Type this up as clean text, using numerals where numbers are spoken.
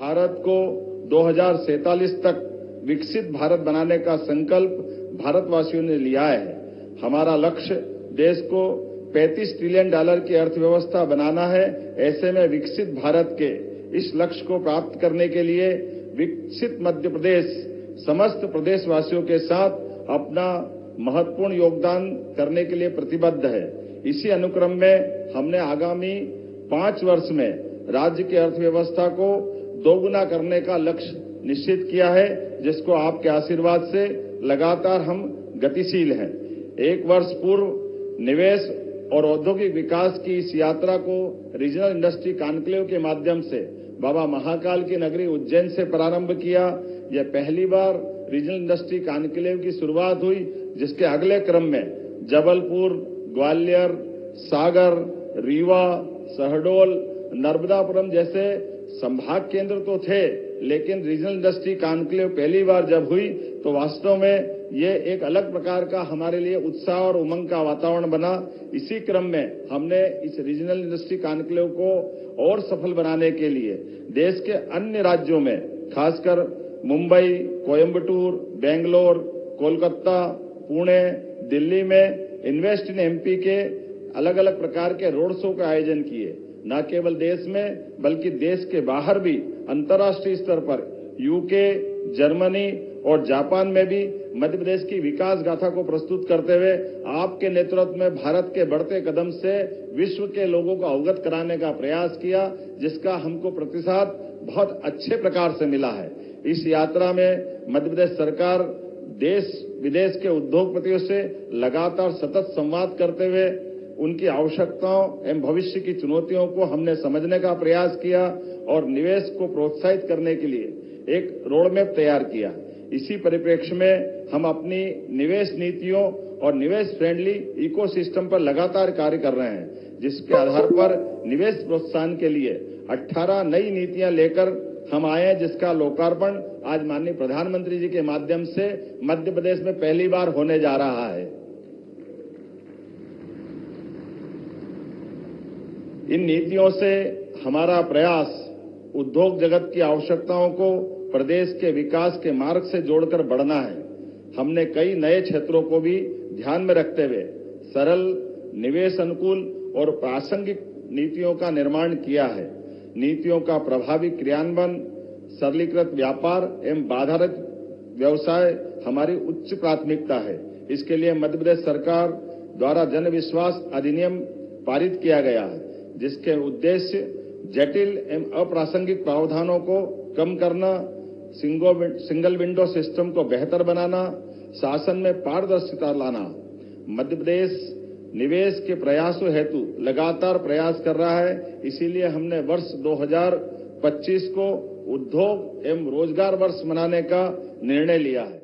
भारत को 2047 तक विकसित भारत बनाने का संकल्प भारतवासियों ने लिया है। हमारा लक्ष्य देश को $35 ट्रिलियन की अर्थव्यवस्था बनाना है। ऐसे में विकसित भारत के इस लक्ष्य को प्राप्त करने के लिए विकसित मध्य प्रदेश समस्त प्रदेशवासियों के साथ अपना महत्वपूर्ण योगदान करने के लिए प्रतिबद्ध है। इसी अनुक्रम में हमने आगामी 5 वर्ष में राज्य की अर्थव्यवस्था को दोगुना करने का लक्ष्य निश्चित किया है, जिसको आपके आशीर्वाद से लगातार हम गतिशील हैं। 1 वर्ष पूर्व निवेश और औद्योगिक विकास की इस यात्रा को रीजनल इंडस्ट्री कॉन्क्लेव के माध्यम से बाबा महाकाल की नगरी उज्जैन से प्रारंभ किया। यह पहली बार रीजनल इंडस्ट्री कॉन्क्लेव की शुरुआत हुई, जिसके अगले क्रम में जबलपुर, ग्वालियर, सागर, रीवा, शहडोल, नर्मदापुरम जैसे संभाग केंद्र तो थे, लेकिन रीजनल इंडस्ट्री कॉन्क्लेव पहली बार जब हुई तो वास्तव में ये एक अलग प्रकार का हमारे लिए उत्साह और उमंग का वातावरण बना। इसी क्रम में हमने इस रीजनल इंडस्ट्री कॉन्क्लेव को और सफल बनाने के लिए देश के अन्य राज्यों में, खासकर मुंबई, कोयम्बटूर, बेंगलोर, कोलकाता, पुणे, दिल्ली में इन्वेस्ट इन एमपी के अलग अलग प्रकार के रोड शो का आयोजन किए। न केवल देश में बल्कि देश के बाहर भी अंतर्राष्ट्रीय स्तर पर यूके, जर्मनी और जापान में भी मध्य प्रदेश की विकास गाथा को प्रस्तुत करते हुए आपके नेतृत्व में भारत के बढ़ते कदम से विश्व के लोगों को अवगत कराने का प्रयास किया, जिसका हमको प्रतिसाद बहुत अच्छे प्रकार से मिला है। इस यात्रा में मध्य प्रदेश सरकार देश विदेश के उद्योगपतियों से लगातार सतत संवाद करते हुए उनकी आवश्यकताओं एवं भविष्य की चुनौतियों को हमने समझने का प्रयास किया और निवेश को प्रोत्साहित करने के लिए एक रोडमैप तैयार किया। इसी परिप्रेक्ष्य में हम अपनी निवेश नीतियों और निवेश फ्रेंडली इकोसिस्टम पर लगातार कार्य कर रहे हैं, जिसके आधार पर निवेश प्रोत्साहन के लिए 18 नई नीतियां लेकर हम आए हैं, जिसका लोकार्पण आज माननीय प्रधानमंत्री जी के माध्यम से मध्य प्रदेश में पहली बार होने जा रहा है। इन नीतियों से हमारा प्रयास उद्योग जगत की आवश्यकताओं को प्रदेश के विकास के मार्ग से जोड़कर बढ़ना है। हमने कई नए क्षेत्रों को भी ध्यान में रखते हुए सरल, निवेश अनुकूल और प्रासंगिक नीतियों का निर्माण किया है। नीतियों का प्रभावी क्रियान्वयन, सरलीकृत व्यापार एवं बाधारहित व्यवसाय हमारी उच्च प्राथमिकता है। इसके लिए मध्य प्रदेश सरकार द्वारा जन विश्वास अधिनियम पारित किया गया है, जिसके उद्देश्य जटिल एवं अप्रासंगिक प्रावधानों को कम करना, सिंगल विंडो सिस्टम को बेहतर बनाना, शासन में पारदर्शिता लाना। मध्य प्रदेश निवेश के प्रयासों हेतु लगातार प्रयास कर रहा है। इसीलिए हमने वर्ष 2025 को उद्योग एवं रोजगार वर्ष मनाने का निर्णय लिया है।